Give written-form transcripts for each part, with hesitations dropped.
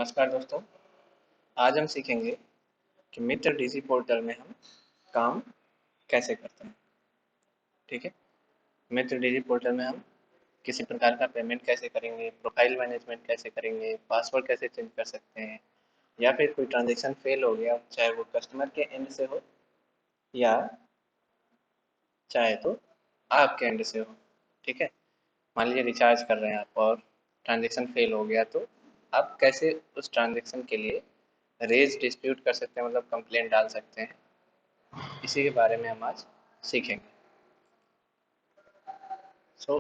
नमस्कार दोस्तों। आज हम सीखेंगे कि मित्र डीजी पोर्टल में हम काम कैसे करते हैं। ठीक है। मित्र डीजी पोर्टल में हम किसी प्रकार का पेमेंट कैसे करेंगे, प्रोफाइल मैनेजमेंट कैसे करेंगे, पासवर्ड कैसे चेंज कर सकते हैं, या फिर कोई ट्रांजेक्शन फेल हो गया, चाहे वो कस्टमर के एंड से हो या चाहे तो आपके एंड से हो। ठीक है। मान लीजिए रिचार्ज कर रहे हैं आप और ट्रांजेक्शन फेल हो गया, तो आप कैसे उस ट्रांजेक्शन के लिए रेज डिस्प्यूट कर सकते हैं, मतलब कंप्लेंट डाल सकते हैं। इसी के बारे में हम आज सीखेंगे। सो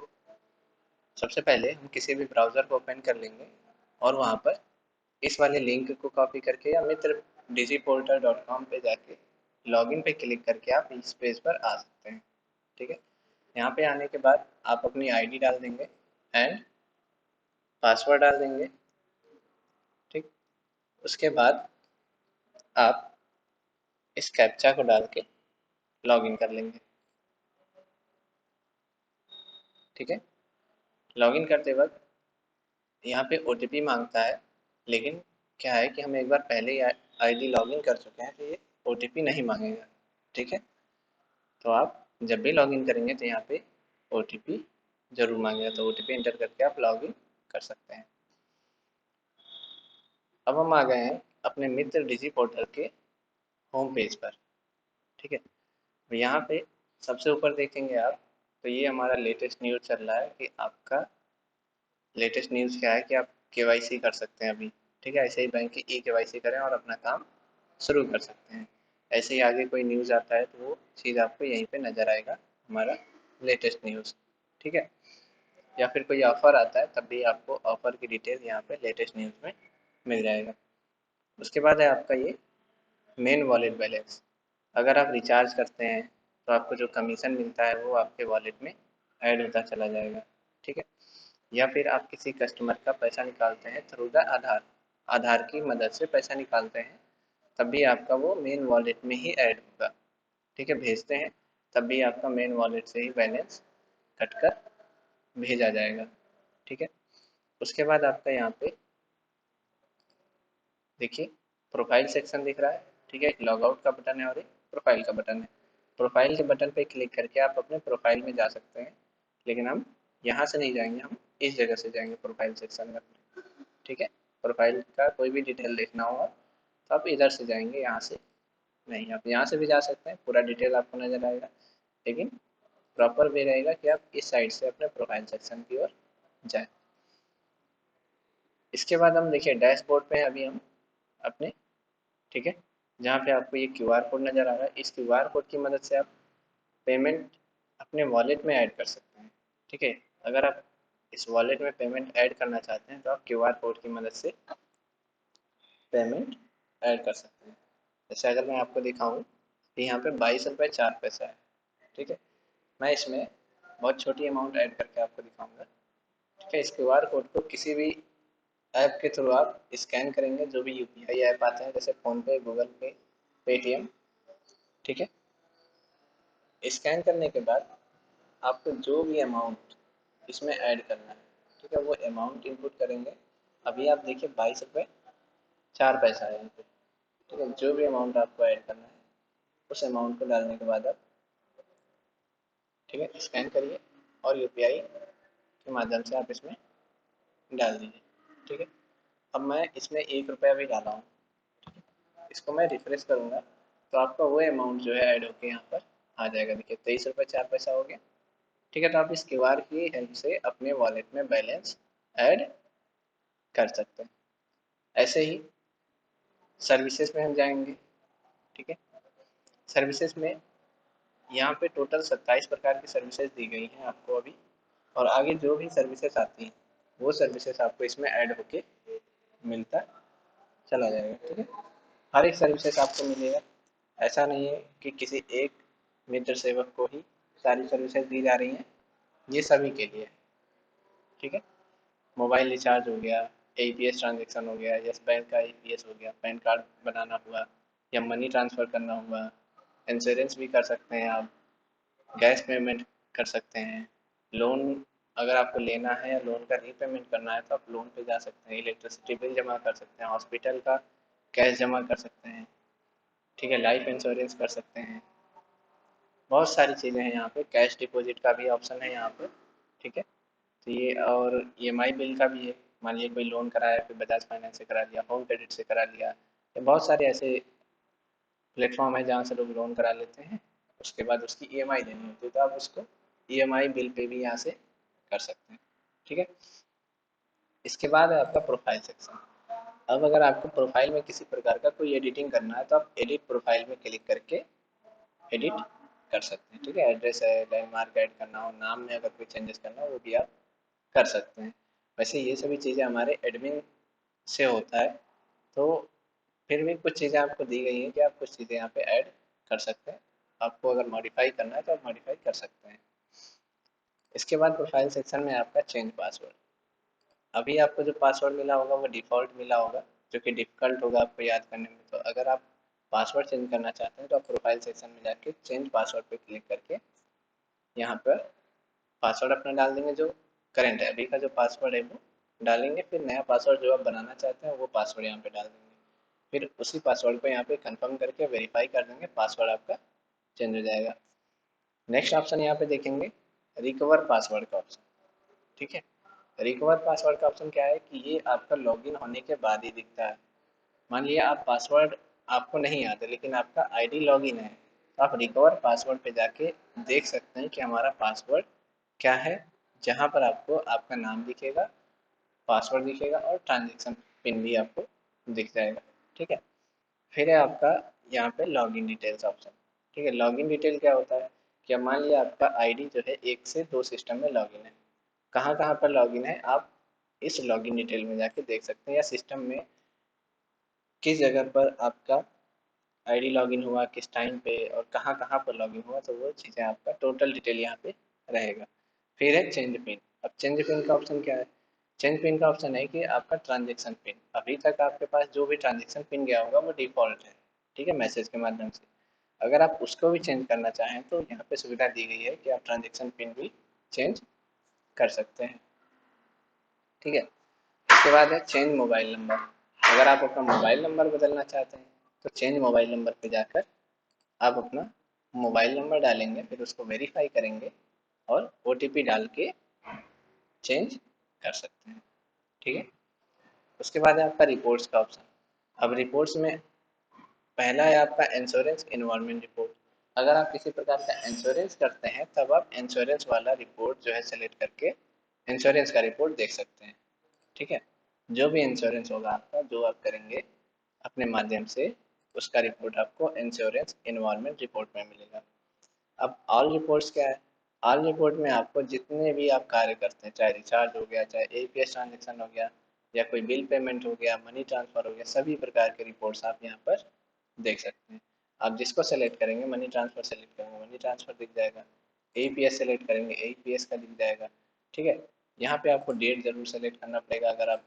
सबसे पहले हम किसी भी ब्राउज़र को ओपन कर लेंगे और वहाँ पर इस वाले लिंक को कॉपी करके या मित्र digiportal.com पे जाके लॉगिन पे क्लिक करके आप इस पेज पर आ सकते हैं। ठीक है। यहाँ पे आने के बाद आप अपनी आईडी डाल देंगे एंड पासवर्ड डाल देंगे। ठीक। उसके बाद आप इस कैप्चा को डाल के लॉगिन कर लेंगे। ठीक है। लॉगिन करते वक्त यहाँ पे ओटीपी मांगता है, लेकिन क्या है कि हम एक बार पहले ही आईडी लॉगिन कर चुके हैं, तो ये ओटीपी नहीं मांगेगा। ठीक है। तो आप जब भी लॉगिन करेंगे तो यहाँ पे ओटीपी जरूर मांगेगा, तो ओटीपी एंटर करके आप लॉगिन कर सकते हैं। अब हम आ गए हैं अपने मित्र डिजी पोर्टल के होम पेज पर। ठीक है। तो यहाँ पे सबसे ऊपर देखेंगे आप, तो ये हमारा लेटेस्ट न्यूज़ चल रहा है कि आपका लेटेस्ट न्यूज़ क्या है कि आप केवाईसी कर सकते हैं अभी। ठीक है। ऐसे ही बैंक की ई केवाईसी करें और अपना काम शुरू कर सकते हैं। ऐसे ही आगे कोई न्यूज़ आता है तो वो चीज़ आपको यहीं पे नज़र आएगा, हमारा लेटेस्ट न्यूज़। ठीक है। या फिर कोई ऑफ़र आता है तब भी आपको ऑफ़र की डिटेल यहाँ पे लेटेस्ट न्यूज़ में मिल जाएगा। उसके बाद है आपका ये मेन वॉलेट बैलेंस। अगर आप रिचार्ज करते हैं तो आपको जो कमीशन मिलता है वो आपके वॉलेट में ऐड होता चला जाएगा। ठीक है। या फिर आप किसी कस्टमर का पैसा निकालते हैं थ्रू द आधार, आधार की मदद से पैसा निकालते हैं, तब भी आपका वो मेन वॉलेट में ही ऐड होगा। ठीक है। भेजते हैं तब भी आपका मेन वॉलेट से ही बैलेंस कटकर भेजा जाएगा। ठीक है। उसके बाद आपका यहाँ पे देखिए प्रोफाइल सेक्शन दिख रहा है। ठीक है। एक लॉग आउट का बटन है और एक प्रोफाइल का बटन है। प्रोफाइल के बटन पे क्लिक करके आप अपने प्रोफाइल में जा सकते हैं, लेकिन हम यहाँ से नहीं जाएंगे, हम इस जगह से जाएंगे प्रोफाइल सेक्शन में। ठीक है। प्रोफाइल का कोई भी डिटेल देखना होगा तो आप इधर से जाएंगे, यहाँ से नहीं। आप यहाँ से भी जा सकते हैं, पूरा डिटेल आपको नजर आएगा, लेकिन प्रॉपर वे रहेगा कि आप इस साइड से अपने प्रोफाइल सेक्शन की ओर जाएं। इसके बाद हम देखिए डैशबोर्ड पे हैं अभी हम अपने। ठीक है। जहाँ पे आपको ये क्यूआर कोड नज़र आ रहा है, इस क्यूआर कोड की मदद से आप पेमेंट अपने वॉलेट में ऐड कर सकते हैं। ठीक है। अगर आप इस वॉलेट में पेमेंट ऐड करना चाहते हैं तो आप क्यूआर कोड की मदद से पेमेंट ऐड कर सकते हैं। जैसे अगर मैं आपको दिखाऊं कि यहाँ पे 22 रुपये 4 पैसा है। ठीक है। मैं इसमें बहुत छोटी अमाउंट ऐड करके आपको दिखाऊंगा। ठीक है। इस क्यूआर कोड को किसी भी ऐप के थ्रू आप स्कैन करेंगे, जो भी यूपीआई ऐप आते हैं जैसे फ़ोनपे, गूगल पे, पेटीएम। ठीक है। स्कैन करने के बाद आपको जो भी अमाउंट इसमें ऐड करना है, ठीक है, वो अमाउंट इनपुट करेंगे। अभी आप देखिए 22 रुपये 4 पैसा है यहाँ पे। ठीक है। जो भी अमाउंट आपको ऐड करना है उस अमाउंट को डालने के बाद आप, ठीक है, स्कैन करिए और यूपीआई के माध्यम से आप इसमें डाल दीजिए। ठीक है। अब मैं इसमें 1 रुपया भी डाला हूँ, इसको मैं रिफ्रेश करूँगा तो आपका वो अमाउंट जो है ऐड होके यहाँ पर आ जाएगा। देखिए 23 रुपये 4 पैसा हो गया। ठीक है। तो आप इस क्यूआर की हेल्प से अपने वॉलेट में बैलेंस ऐड कर सकते हैं। ऐसे ही सर्विसेज में हम जाएंगे। ठीक है। सर्विसेज में यहाँ पे टोटल 27 प्रकार की सर्विसेज दी गई हैं आपको अभी, और आगे जो भी सर्विसेज आती हैं वो सर्विसेज आपको इसमें ऐड होके मिलता चला जाएगा। ठीक है। हर एक सर्विसेज आपको मिलेगा। ऐसा नहीं है कि किसी एक मित्र सेवक को ही सारी सर्विसेज दी जा रही हैं, ये सभी के लिए है। ठीक है। मोबाइल रिचार्ज हो गया, एईपीएस ट्रांजैक्शन हो गया, यस बैंक का एईपीएस हो गया, पैन कार्ड बनाना हुआ या मनी ट्रांसफ़र करना हुआ, इंश्योरेंस भी कर सकते हैं आप, गैस पेमेंट कर सकते हैं, लोन अगर आपको लेना है या लोन का रीपेमेंट करना है तो आप लोन पे जा सकते हैं, इलेक्ट्रिसिटी बिल जमा कर सकते हैं, हॉस्पिटल का कैश जमा कर सकते हैं, ठीक है, लाइफ इंश्योरेंस कर सकते हैं, बहुत सारी चीज़ें हैं यहाँ पे, कैश डिपॉजिट का भी ऑप्शन है यहाँ पे, ठीक है। तो ये और ईएमआई बिल का भी है, मान लीजिए कोई लोन कराया, कोई बजाज फाइनेंस से करा लिया, होम क्रेडिट से करा लिया, ये बहुत सारे ऐसे प्लेटफॉर्म है जहाँ से लोग लोन करा लेते हैं, उसके बाद उसकी ईएमआई देनी होती है तो आप उसको ईएमआई बिल पे भी यहाँ से कर सकते हैं, ठीक है। इसके बाद है आपका प्रोफाइल सेक्शन। अब अगर आपको प्रोफाइल में किसी प्रकार का कोई एडिटिंग करना है तो आप एडिट प्रोफाइल में क्लिक करके एडिट कर सकते हैं, ठीक है। एड्रेस है, लैंडमार्क ऐड करना हो, नाम में अगर कोई चेंजेस करना हो वो भी आप कर सकते हैं। वैसे ये सभी चीज़ें हमारे एडमिन से होता है, तो फिर भी कुछ चीज़ें आपको दी गई हैं कि आप कुछ चीज़ें यहाँ पे ऐड कर सकते हैं। आपको अगर मॉडिफाई करना है तो आप मॉडिफाई कर सकते हैं। इसके बाद प्रोफाइल सेक्शन में आपका चेंज पासवर्ड। अभी आपको जो पासवर्ड मिला होगा वो डिफ़ॉल्ट मिला होगा, जो कि डिफ़िकल्ट होगा आपको याद करने में। तो अगर आप पासवर्ड चेंज करना चाहते हैं तो आप प्रोफाइल सेक्शन में जाके चेंज पासवर्ड पे क्लिक करके यहाँ पर पासवर्ड अपना डाल देंगे, जो करंट है अभी का जो पासवर्ड है वो डालेंगे, फिर नया पासवर्ड जो आप बनाना चाहते हैं वो पासवर्ड यहाँ पे डाल देंगे, फिर उसी पासवर्ड को यहाँ पे कंफर्म करके वेरीफाई कर देंगे, पासवर्ड आपका चेंज हो जाएगा। नेक्स्ट ऑप्शन यहाँ पे देखेंगे रिकवर पासवर्ड का ऑप्शन, ठीक है। रिकवर पासवर्ड का ऑप्शन क्या है कि ये आपका लॉगिन होने के बाद ही दिखता है। मान लिया आप पासवर्ड आपको नहीं आता लेकिन आपका आईडी लॉगिन है, तो आप रिकवर पासवर्ड पे जाके देख सकते हैं कि हमारा पासवर्ड क्या है, जहाँ पर आपको आपका नाम दिखेगा, पासवर्ड दिखेगा और ट्रांजेक्शन पिन भी आपको दिख जाएगा, ठीक है। फिर है आपका यहाँ पे लॉगिन डिटेल्स ऑप्शन, ठीक है। लॉगिन डिटेल क्या होता है कि अब मान लिया आपका आईडी जो है एक से दो सिस्टम में लॉगिन है, कहाँ कहाँ पर लॉगिन है आप इस लॉगिन डिटेल में जाके देख सकते हैं, या सिस्टम में किस जगह पर आपका आईडी लॉगिन हुआ, किस टाइम पे और कहाँ कहाँ पर लॉगिन हुआ, तो वो चीज़ें आपका टोटल डिटेल यहाँ पे रहेगा। फिर है चेंज पिन। अब चेंज पिन का ऑप्शन क्या है? चेंज पिन का ऑप्शन है कि आपका ट्रांजेक्शन पिन, अभी तक आपके पास जो भी ट्रांजेक्शन पिन गया होगा वो डिफ़ॉल्ट है, ठीक है, मैसेज के माध्यम से। अगर आप उसको भी चेंज करना चाहें तो यहाँ पे सुविधा दी गई है कि आप ट्रांजेक्शन पिन भी चेंज कर सकते हैं, ठीक है। उसके बाद है चेंज मोबाइल नंबर। अगर आप अपना मोबाइल नंबर बदलना चाहते हैं तो चेंज मोबाइल नंबर पे जाकर आप अपना मोबाइल नंबर डालेंगे, फिर उसको वेरीफाई करेंगे और ओटीपी डाल के चेंज कर सकते हैं, ठीक है। उसके बाद है आपका रिपोर्ट्स का ऑप्शन। अब रिपोर्ट्स में पहला है आपका इंश्योरेंस इन्वॉल्वमेंट रिपोर्ट। अगर आप किसी प्रकार का इंश्योरेंस करते हैं तब आप इंश्योरेंस वाला रिपोर्ट जो है सेलेक्ट करके इंश्योरेंस का रिपोर्ट देख सकते हैं, ठीक है। जो भी इंश्योरेंस होगा आपका, जो आप करेंगे अपने माध्यम से, उसका रिपोर्ट आपको इंश्योरेंस इन्वॉल्वमेंट रिपोर्ट में मिलेगा। अब ऑल रिपोर्ट्स क्या है? ऑल रिपोर्ट में आपको जितने भी आप कार्य करते हैं, चाहे रिचार्ज हो गया, चाहे एपीएस ट्रांजेक्शन हो गया, या कोई बिल पेमेंट हो गया, मनी ट्रांसफ़र हो गया, सभी प्रकार के रिपोर्ट्स आप यहाँ पर देख सकते हैं। आप जिसको सेलेक्ट करेंगे, मनी ट्रांसफ़र सेलेक्ट करेंगे मनी ट्रांसफ़र दिख जाएगा, एपीएस सेलेक्ट करेंगे एपीएस का दिख जाएगा, ठीक है। यहाँ पे आपको डेट ज़रूर सेलेक्ट करना पड़ेगा, अगर आप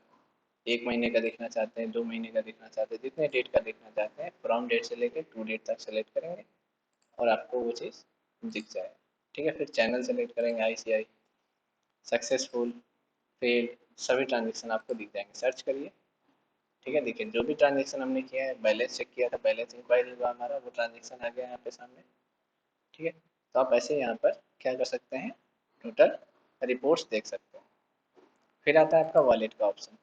1 महीने का देखना चाहते हैं, 2 महीने का देखना चाहते हैं, जितने डेट का देखना चाहते हैं, फ्रॉम डेट से लेकर टू डेट तक सेलेक्ट करेंगे और आपको वो चीज़ दिख जाएगा, ठीक है। फिर चैनल सेलेक्ट करेंगे आईसीआई, सक्सेसफुल, फेल्ड, सभी ट्रांजेक्शन आपको दिख जाएंगे, सर्च करिए, ठीक है। देखिए जो भी ट्रांजेक्शन हमने किया है, बैलेंस चेक किया था, बैलेंस इंक्वायरी हुआ हमारा, वो ट्रांजेक्शन आ गया यहाँ पे सामने, ठीक है। तो आप ऐसे यहाँ पर क्या कर सकते हैं, टोटल रिपोर्ट्स देख सकते हैं। फिर आता है आपका वॉलेट का ऑप्शन।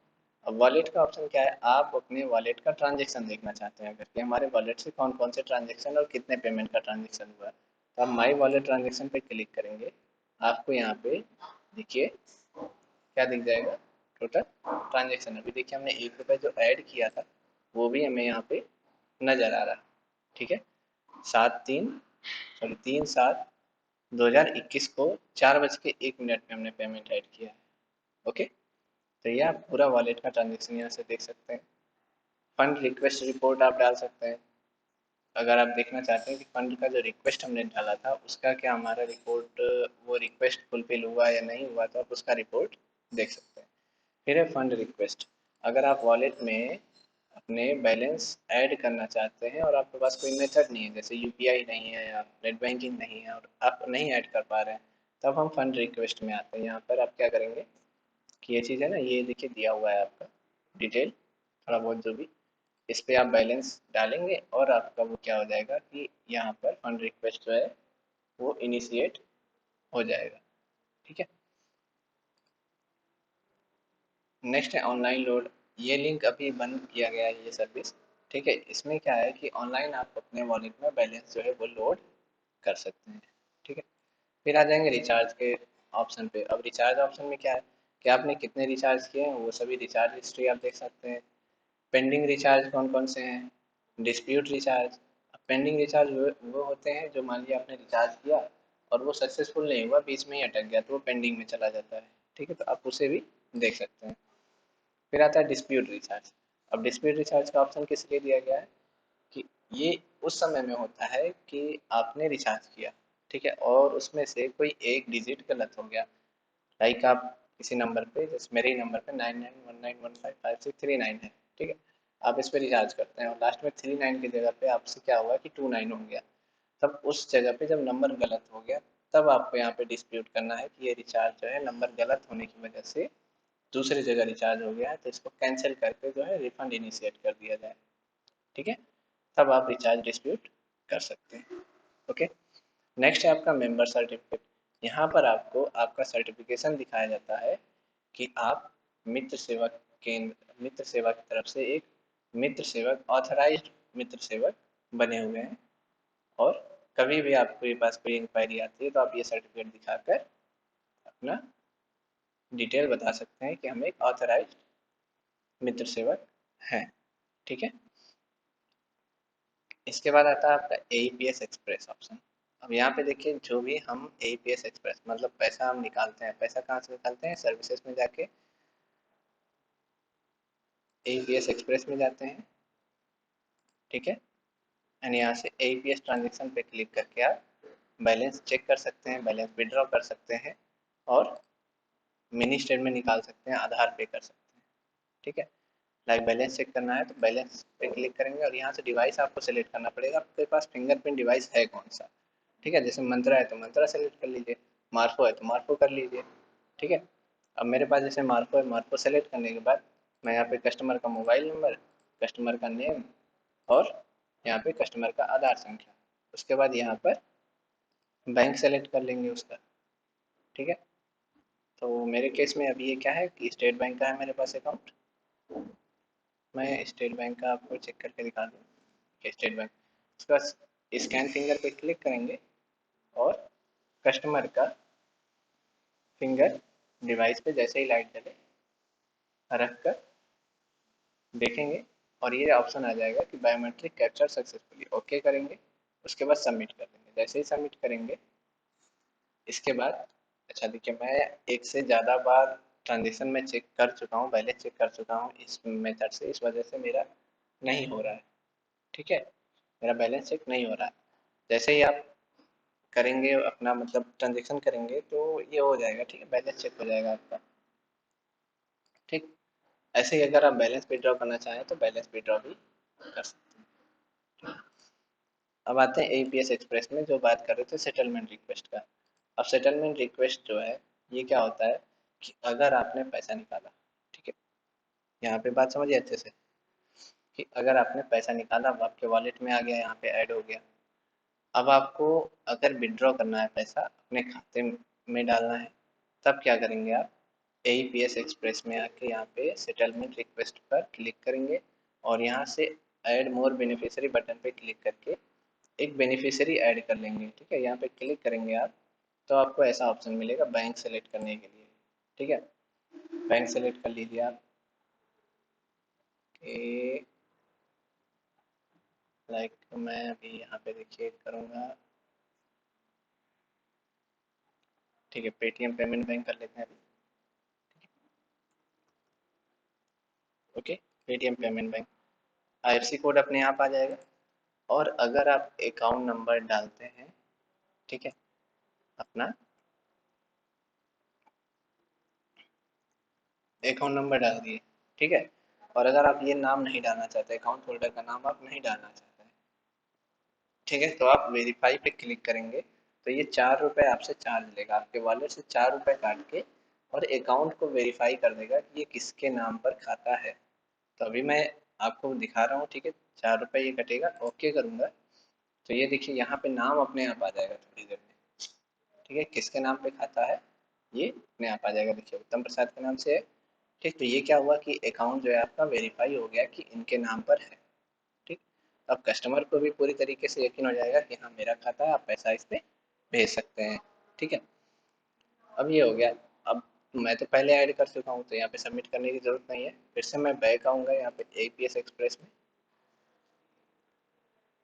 अब वॉलेट का ऑप्शन क्या है, आप अपने वॉलेट का ट्रांजेक्शन देखना चाहते हैं अगर, कि हमारे वॉलेट से कौन कौन से ट्रांजेक्शन और कितने पेमेंट का ट्रांजेक्शन हुआ है, तो आप माई वॉलेट ट्रांजेक्शन पे क्लिक करेंगे, आपको यहाँ पे देखिए क्या दिख जाएगा, टोटल ट्रांजेक्शन। अभी देखिए हमने ₹1 जो ऐड किया था वो भी हमें यहाँ पे नज़र आ रहा है, ठीक है। 3/7/2021 को 4:01 पे हमने पेमेंट ऐड किया है, ओके। तो ये आप पूरा वॉलेट का ट्रांजेक्शन यहाँ से देख सकते हैं। फंड रिक्वेस्ट रिपोर्ट आप डाल सकते हैं, अगर आप देखना चाहते हैं कि फंड का जो रिक्वेस्ट हमने डाला था उसका क्या हमारा रिपोर्ट, वो रिक्वेस्ट फुलफिल हुआ या नहीं हुआ, तो आप उसका रिपोर्ट देख सकते हैं। फिर है फंड रिक्वेस्ट। अगर आप वॉलेट में अपने बैलेंस ऐड करना चाहते हैं और आपके पास कोई मेथड नहीं है, जैसे यूपीआई नहीं है या नेट बैंकिंग नहीं है और आप नहीं ऐड कर पा रहे हैं, तब हम फंड रिक्वेस्ट में आते हैं। यहाँ पर आप क्या करेंगे कि ये चीज़ है ना, ये देखिए दिया हुआ है आपका डिटेल थोड़ा बहुत जो भी, इस पे आप बैलेंस डालेंगे और आपका वो क्या हो जाएगा कि यहाँ पर फंड रिक्वेस्ट जो है वो इनिशिएट हो जाएगा। ठीक है। नेक्स्ट है ऑनलाइन लोड। ये लिंक अभी बंद किया गया है ये सर्विस। ठीक है। इसमें क्या है कि ऑनलाइन आप अपने वॉलेट में बैलेंस जो है वो लोड कर सकते हैं। ठीक है। फिर आ जाएंगे रिचार्ज के ऑप्शन पे। अब रिचार्ज ऑप्शन में क्या है कि आपने कितने रिचार्ज किए हैं वो सभी रिचार्ज हिस्ट्री आप देख सकते हैं। पेंडिंग रिचार्ज कौन कौन से हैं, डिस्प्यूट रिचार्ज। पेंडिंग रिचार्ज वो होते हैं जो मान लिया आपने रिचार्ज किया और वो सक्सेसफुल नहीं हुआ, बीच में ही अटक गया, तो वो पेंडिंग में चला जाता है। ठीक है। तो आप उसे भी देख सकते हैं। फिर आता है डिस्प्यूट रिचार्ज। अब डिस्प्यूट रिचार्ज का ऑप्शन किस लिए दिया गया है कि ये उस समय में होता है कि आपने रिचार्ज किया, ठीक है, और उसमें से कोई एक डिजिट गलत हो गया। लाइक आप किसी नंबर पे, जैसे मेरे ही नंबर पे 9919155639 है, ठीक है, आप इस पे रिचार्ज करते हैं और लास्ट में 39 की जगह पे आपसे क्या हुआ कि 29 हो गया। तब उस जगह पे जब नंबर गलत हो गया तब आपको यहाँ पे डिस्प्यूट करना है कि ये रिचार्ज जो है नंबर गलत होने की वजह से दूसरी जगह रिचार्ज हो गया है, तो इसको कैंसिल करके जो है रिफंड इनिशिएट कर दिया जाए। ठीक है। तब आप रिचार्ज डिस्प्यूट कर सकते हैं। ओके। नेक्स्ट है आपका मेंबर सर्टिफिकेट। यहाँ पर आपको आपका सर्टिफिकेशन दिखाया जाता है कि आप मित्र सेवक केंद्र, मित्र सेवा की तरफ से एक मित्र सेवक, ऑथराइज्ड मित्र सेवक बने हुए हैं। और कभी भी आपके पास कोई इंक्वायरी आती है तो आप ये सर्टिफिकेट दिखाकर अपना डिटेल बता सकते हैं कि हम एक ऑथराइज्ड मित्र सेवक हैं। ठीक है। इसके बाद आता है आपका एईपीएस एक्सप्रेस ऑप्शन। अब यहाँ पे देखिए जो भी हम एईपीएस एक्सप्रेस मतलब पैसा हम निकालते हैं, पैसा कहाँ से निकालते हैं, सर्विसेज में जाके एईपीएस एक्सप्रेस में जाते हैं। ठीक है। एंड यहाँ से एईपीएस ट्रांजेक्शन पे क्लिक करके आप बैलेंस चेक कर सकते हैं, बैलेंस विड्रॉ कर सकते हैं और मिनी स्टेटमेंट निकाल सकते हैं, आधार पे कर सकते हैं। ठीक है। लाइक बैलेंस चेक करना है तो बैलेंस पे क्लिक करेंगे और यहाँ से डिवाइस आपको सेलेक्ट करना पड़ेगा, आपके पास फिंगरप्रिंट डिवाइस है कौन सा। ठीक है। जैसे मंत्रा है तो मंत्रा सेलेक्ट कर लीजिए, मार्को है तो मार्को कर लीजिए। ठीक है। अब मेरे पास जैसे मार्को है, मार्को सेलेक्ट करने के बाद मैं यहाँ पे कस्टमर का मोबाइल नंबर, कस्टमर का नेम और यहाँ पे कस्टमर का आधार संख्या, उसके बाद यहाँ पर बैंक सेलेक्ट कर लेंगे उसका। ठीक है। तो मेरे केस में अभी ये क्या है कि स्टेट बैंक का है मेरे पास अकाउंट। मैं स्टेट बैंक का आपको चेक करके दिखा दूँ कि स्टेट बैंक, उसके बाद स्कैन फिंगर पे क्लिक करेंगे और कस्टमर का फिंगर डिवाइस पे जैसे ही लाइट जले रख कर देखेंगे और ये ऑप्शन आ जाएगा कि बायोमेट्रिक कैप्चर सक्सेसफुली, ओके करेंगे, उसके बाद सबमिट कर देंगे। जैसे ही सबमिट करेंगे इसके बाद, अच्छा देखिए मैं एक से ज़्यादा बार ट्रांजेक्शन में चेक कर चुका हूँ, बैलेंस चेक कर चुका हूँ इस मेथड से, इस वजह से मेरा नहीं हो रहा है। ठीक है। मेरा बैलेंस चेक नहीं हो रहा है। जैसे ही आप करेंगे अपना मतलब ट्रांजेक्शन करेंगे तो ये हो जाएगा। ठीक है। बैलेंस चेक हो जाएगा आपका। ठीक। ऐसे ही अगर आप बैलेंस विड्रॉ करना चाहें तो बैलेंस विड्रॉ भी कर सकते हैं। अब आते हैं एपीएस एक्सप्रेस में जो बात कर रहे थे सेटलमेंट रिक्वेस्ट का। अब सेटलमेंट रिक्वेस्ट जो है ये क्या होता है कि अगर आपने पैसा निकाला, ठीक है, यहाँ पे बात समझिए अच्छे से, कि अगर आपने पैसा निकाला वो आपके वॉलेट में आ गया, यहाँ पे ऐड हो गया। अब आपको अगर विड्रॉ करना है पैसा अपने खाते में डालना है, तब क्या करेंगे आप एईपीएस एक्सप्रेस में आके यहाँ पे सेटलमेंट रिक्वेस्ट पर क्लिक करेंगे और यहाँ से ऐड मोर बेनिफिशियरी बटन पे क्लिक करके एक बेनिफिशियरी ऐड कर लेंगे। ठीक है। यहाँ पे क्लिक करेंगे आप तो आपको ऐसा ऑप्शन मिलेगा बैंक सेलेक्ट करने के लिए। ठीक है। बैंक सेलेक्ट कर लीजिए आप कि लाइक मैं अभी यहाँ पे देखिए करूँगा। ठीक है। पेटीएम पेमेंट बैंक कर लेते हैं अभी। Okay. Paytm payment bank, IFC code अपने आप आ जाएगा। और अगर आप अकाउंट नंबर डालते हैं, ठीक है, अपना अकाउंट नंबर डाल दिए, ठीक है, और अगर आप ये नाम नहीं डालना चाहते, अकाउंट होल्डर का नाम आप नहीं डालना चाहते हैं, ठीक है, तो आप वेरीफाई पे क्लिक करेंगे तो ये 4 रुपये आपसे चार्ज लेगा, आपके वॉलेट से 4 रुपये काट के, और अकाउंट को वेरीफाई कर देगा कि ये किसके नाम पर खाता है। तो अभी मैं आपको दिखा रहा हूँ, ठीक है। 4 रुपये ये कटेगा, ओके करूँगा, तो ये देखिए यहाँ पे नाम अपने आप आ जाएगा थोड़ी देर में, ठीक है। किसके नाम पे खाता है ये अपने आप आ जाएगा, देखिए उत्तम प्रसाद के नाम से है, ठीक। तो ये क्या हुआ कि अकाउंट जो है आपका वेरीफाई हो गया कि इनके नाम पर है, ठीक। अब कस्टमर को भी पूरी तरीके से यकीन हो जाएगा कि हाँ मेरा खाता है, आप पैसा इस पे भेज सकते हैं, ठीक है। अब ये हो गया। अब मैं तो पहले ऐड कर चुका हूँ, तो यहाँ पे सबमिट करने की जरूरत नहीं है। फिर से मैं बैक आऊँगा यहाँ पे एपीएस एक्सप्रेस में,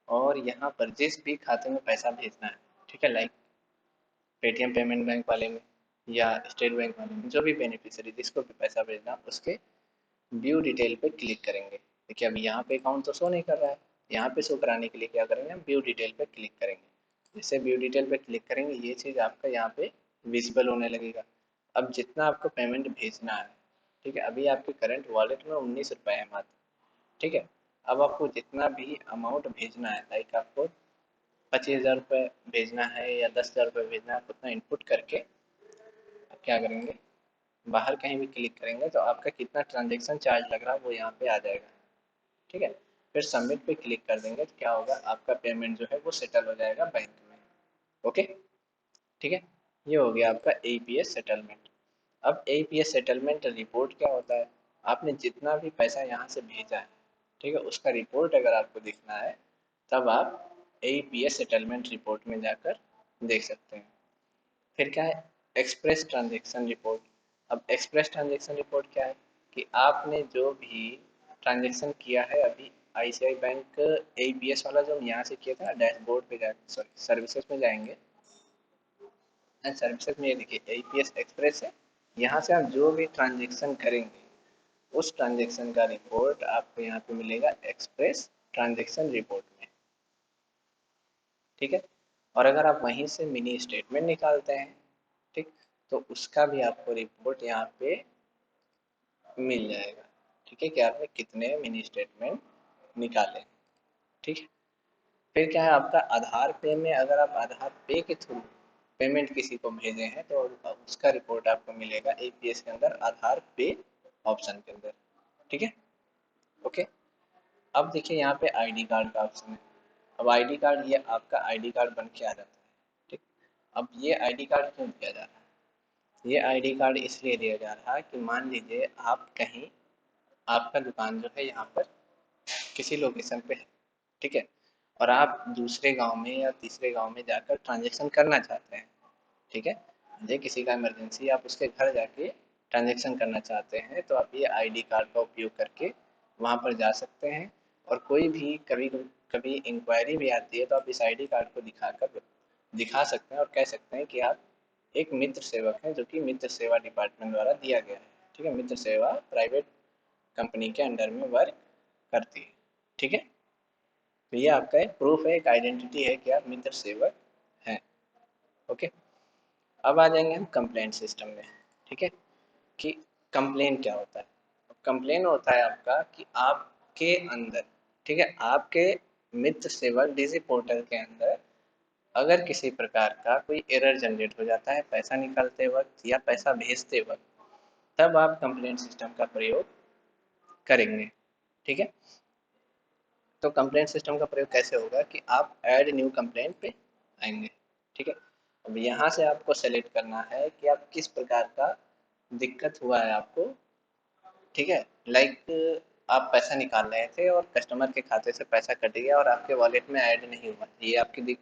और यहाँ पर जिस भी खाते में पैसा भेजना है, ठीक है, लाइक पेटीएम पेमेंट बैंक वाले में या स्टेट बैंक वाले में, जो भी बेनिफिशियरी जिसको भी पैसा भेजना, उसके व्यू डिटेल पे क्लिक करेंगे। देखिए अभी यहाँ पे अकाउंट तो शो नहीं कर रहा है, यहाँ पे शो कराने के लिए क्या करेंगे, हम व्यू डिटेल पे क्लिक करेंगे। जैसे व्यू डिटेल पे क्लिक करेंगे, ये चीज़ आपका यहाँ पे विजिबल होने लगेगा। अब जितना आपको पेमेंट भेजना है, ठीक है, अभी आपके करंट वॉलेट में 19 रुपये है मात्र, ठीक है। अब आपको जितना भी अमाउंट भेजना है, लाइक आपको 25,000 रुपये भेजना है या 10,000 रुपये भेजना है, आप उतना इनपुट करके आप क्या करेंगे, बाहर कहीं भी क्लिक करेंगे तो आपका कितना ट्रांजेक्शन चार्ज लग रहा है वो यहाँ पे आ जाएगा, ठीक है। फिर सबमिट पे क्लिक कर देंगे तो क्या होगा, आपका पेमेंट जो है वो सेटल हो जाएगा बैंक में, ओके, ठीक है। ये हो गया आपका एपीएस सेटलमेंट। अब एपीएस सेटलमेंट रिपोर्ट क्या होता है, आपने जितना भी पैसा यहाँ से भेजा है, ठीक है, उसका रिपोर्ट अगर आपको देखना है, तब आप एपीएस सेटलमेंट रिपोर्ट में जाकर देख सकते हैं। फिर क्या है, एक्सप्रेस ट्रांजेक्शन रिपोर्ट। अब एक्सप्रेस ट्रांजेक्शन रिपोर्ट क्या है कि आपने जो भी ट्रांजेक्शन किया है अभी, आईसीआई बैंक एपीएस वाला जो हम यहाँ से किया था ना, डैशबोर्ड पे जाकर, सॉरी सर्विसेज में जाएंगे, एंड सर्विसेज में ये देखिए एपीएस एक्सप्रेस है, यहाँ से आप जो भी ट्रांजेक्शन करेंगे उस ट्रांजेक्शन का रिपोर्ट आपको यहाँ पे मिलेगा एक्सप्रेस ट्रांजेक्शन रिपोर्ट में, ठीक है। और अगर आप वहीं से मिनी स्टेटमेंट निकालते हैं, ठीक, तो उसका भी आपको रिपोर्ट यहाँ पे मिल जाएगा, ठीक है, कि आपने कितने मिनी स्टेटमेंट निकाले, ठीक है। फिर क्या है, आपका आधार पे में अगर आप आधार पे के थ्रू पेमेंट किसी को भेजे हैं तो उसका रिपोर्ट आपको मिलेगा एपीएस के अंदर आधार पे ऑप्शन के अंदर, ठीक है, ओके। अब देखिए यहाँ पे आईडी कार्ड का ऑप्शन है। अब आईडी कार्ड, ये आपका आईडी कार्ड बन के आ जाता है, ठीक। अब ये आईडी कार्ड क्यों दिया जा रहा है, ये आईडी कार्ड इसलिए दिया जा रहा है कि मान लीजिए आप कहीं, आपका दुकान जो है यहाँ पर किसी लोकेशन पे है, ठीक है, और आप दूसरे गांव में या तीसरे गांव में जाकर ट्रांजेक्शन करना चाहते हैं, ठीक है, ये किसी का इमरजेंसी, आप उसके घर जाके ट्रांजेक्शन करना चाहते हैं, तो आप ये आईडी कार्ड का उपयोग करके वहाँ पर जा सकते हैं। और कोई भी कभी कभी इंक्वायरी भी आती है तो आप इस आईडी कार्ड को दिखाकर दिखा सकते हैं और कह सकते हैं कि आप एक मित्र सेवक हैं, जो कि मित्र सेवा डिपार्टमेंट द्वारा दिया गया है, ठीक है, मित्र सेवा प्राइवेट कंपनी के अंडर में वर्क करती है, ठीक है। तो ये आपका एक प्रूफ है, एक आइडेंटिटी है कि आप मित्र सेवक हैं, ओके। अब आ जाएंगे हम कंप्लेंट सिस्टम में, ठीक है, कि कंप्लेन क्या होता है। कंप्लेन होता है आपका कि आपके अंदर, ठीक है, आपके मित्र सेवक डीजी पोर्टल के अंदर अगर किसी प्रकार का कोई एरर जनरेट हो जाता है पैसा निकालते वक्त या पैसा भेजते वक्त, तब आप कंप्लेंट सिस्टम का प्रयोग करेंगे, ठीक है। तो कंप्लेंट सिस्टम का प्रयोग कैसे होगा कि आप ऐड न्यू कंप्लेंट पे आएंगे, ठीक है। अब यहाँ से आपको सेलेक्ट करना है कि आप किस प्रकार का दिक्कत हुआ है आपको, ठीक है, लाइक आप पैसा निकाल रहे थे और कस्टमर के खाते से पैसा कट गया और आपके वॉलेट में ऐड नहीं हुआ, ये आपकी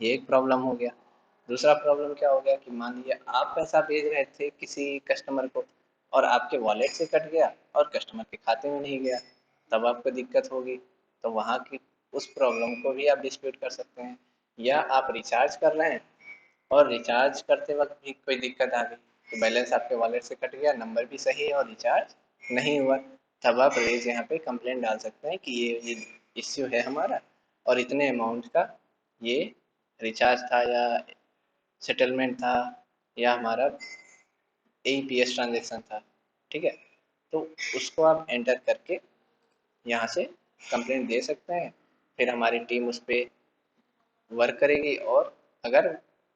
ये एक प्रॉब्लम हो गया। दूसरा प्रॉब्लम क्या हो गया कि मान लीजिए आप पैसा भेज रहे थे किसी कस्टमर को और आपके वॉलेट से कट गया और कस्टमर के खाते में नहीं गया, तब आपको दिक्कत होगी। तो वहाँ की उस प्रॉब्लम को भी आप डिस्प्यूट कर सकते हैं। या आप रिचार्ज कर रहे हैं और रिचार्ज करते वक्त भी कोई दिक्कत आ गई, तो बैलेंस आपके वॉलेट से कट गया, नंबर भी सही है और रिचार्ज नहीं हुआ, तब आप रेज यहाँ पे कंप्लेंट डाल सकते हैं कि ये इश्यू है हमारा, और इतने अमाउंट का ये रिचार्ज था या सेटलमेंट था या हमारा एईपीएस ट्रांजैक्शन था, ठीक है। तो उसको आप एंटर करके यहाँ से कंप्लेंट दे सकते हैं, फिर हमारी टीम उस पर वर्क करेगी, और अगर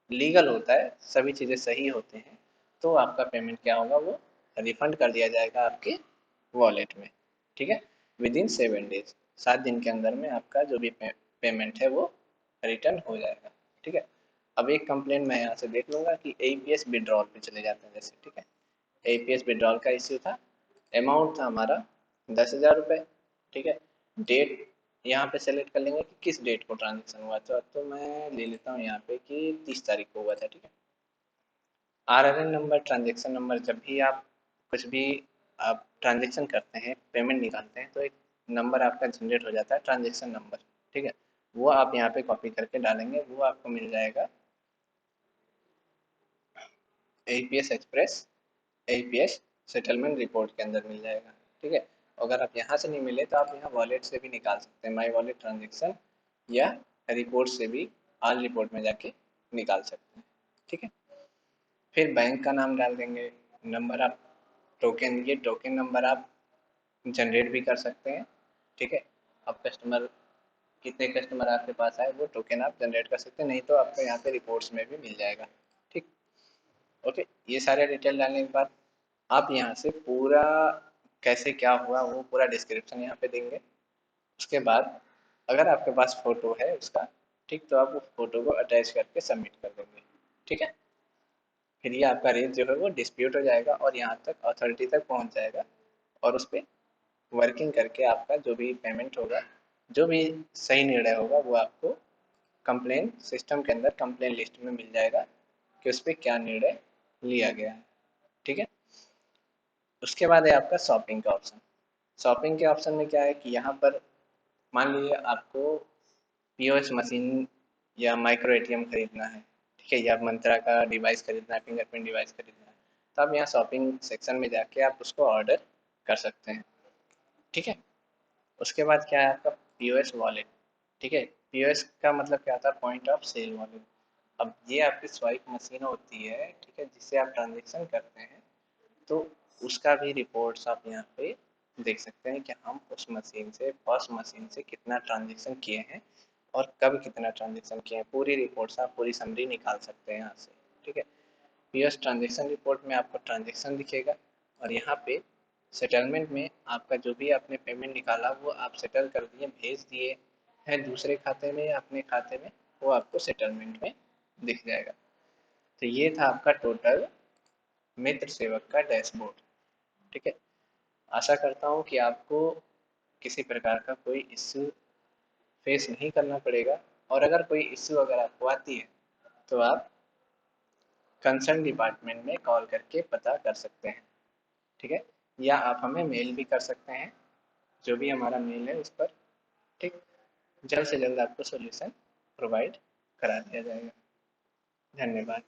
लीगल होता है, सभी चीज़ें सही होते हैं, तो आपका पेमेंट क्या होगा, वो रिफंड कर दिया जाएगा आपके वॉलेट में। ठीक है, विद इन 7 डेज, 7 दिन के अंदर में आपका जो भी पेमेंट है वो रिटर्न हो जाएगा। ठीक है, अब एक कंप्लेंट मैं यहाँ से देख लूँगा कि एईपीएस विड्रॉल पे चले जाते हैं जैसे। ठीक है, एईपीएस विड्रॉल का इश्यू था, अमाउंट था हमारा 10,000 रुपये। ठीक है, डेट यहाँ पे सेलेक्ट कर लेंगे कि किस डेट को ट्रांजेक्शन हुआ था, तो मैं ले लेता हूँ यहाँ पे कि 30 तारीख को हुआ था। ठीक है, आरआरएन नंबर, ट्रांजेक्शन नंबर, जब भी आप कुछ भी आप ट्रांजेक्शन करते हैं, पेमेंट निकालते हैं, तो एक नंबर आपका जनरेट हो जाता है, ट्रांजेक्शन नंबर। ठीक है, वो आप यहाँ पे कॉपी करके डालेंगे, वो आपको मिल जाएगा AEPS express, AEPS settlement report के अंदर मिल जाएगा। ठीक है, अगर आप यहाँ से नहीं मिले तो आप यहाँ वॉलेट से भी निकाल सकते हैं, माई वॉलेट ट्रांजेक्शन, या रिपोर्ट से भी ऑल रिपोर्ट में जाके निकाल सकते हैं। ठीक है, फिर बैंक का नाम डाल देंगे, नंबर आप टोकन, ये टोकन नंबर आप जनरेट भी कर सकते हैं। ठीक है, अब कस्टमर, कितने कस्टमर आपके पास आए वो टोकन आप जनरेट कर सकते हैं, नहीं तो आपको यहाँ पे रिपोर्ट्स में भी मिल जाएगा। ठीक, ओके, ये सारे डिटेल डालने के बाद आप यहाँ से पूरा कैसे क्या हुआ वो पूरा डिस्क्रिप्शन यहाँ पे देंगे। उसके बाद अगर आपके पास फ़ोटो है उसका, ठीक, तो आप उस फ़ोटो को अटैच करके सबमिट कर देंगे। ठीक है, फिर ये आपका रेट जो है वो डिस्प्यूट हो जाएगा और यहाँ तक अथॉरिटी तक पहुँच जाएगा, और उस पर वर्किंग करके आपका जो भी पेमेंट होगा, जो भी सही निर्णय होगा, वो आपको कंप्लेन सिस्टम के अंदर कंप्लेन लिस्ट में मिल जाएगा कि उस पर क्या निर्णय लिया गया है। ठीक है, उसके बाद है आपका शॉपिंग का ऑप्शन। शॉपिंग के ऑप्शन में क्या है कि यहाँ पर मान लीजिए आपको पीओएस मशीन या माइक्रो एटीएम खरीदना है। ठीक है, या मंत्रा का डिवाइस खरीदना है, फिंगरप्रिंट डिवाइस खरीदना है, तो आप यहाँ शॉपिंग सेक्शन में जाके आप उसको ऑर्डर कर सकते हैं। ठीक है, उसके बाद क्या है आपका पीओएस वॉलेट। ठीक है, पीओएस का मतलब क्या होता है, पॉइंट ऑफ सेल वॉलेट। अब ये आपकी स्वाइप मशीन होती है, ठीक है, जिससे आप ट्रांजेक्शन करते हैं, तो उसका भी रिपोर्ट्स आप यहाँ पे देख सकते हैं कि हम उस मशीन से, फर्स्ट मशीन से कितना ट्रांजेक्शन किए हैं और कब कितना ट्रांजेक्शन किए हैं, पूरी रिपोर्ट्स आप पूरी समरी निकाल सकते हैं यहाँ से। ठीक है, पीओएस ट्रांजेक्शन रिपोर्ट में आपको ट्रांजेक्शन दिखेगा, और यहाँ पे सेटलमेंट में आपका जो भी आपने पेमेंट निकाला वो आप सेटल कर दिए, भेज दिए हैं दूसरे खाते में या अपने खाते में, वो आपको सेटलमेंट में दिख जाएगा। तो ये था आपका टोटल मित्र सेवक का डैशबोर्ड। ठीक है, आशा करता हूँ कि आपको किसी प्रकार का कोई इश्यू फेस नहीं करना पड़ेगा, और अगर कोई इश्यू अगर आपको आती है तो आप कंसर्न डिपार्टमेंट में कॉल करके पता कर सकते हैं। ठीक है, या आप हमें मेल भी कर सकते हैं, जो भी हमारा मेल है उस पर। ठीक, जल्द से जल्द आपको सॉल्यूशन प्रोवाइड करा दिया जाएगा। धन्यवाद।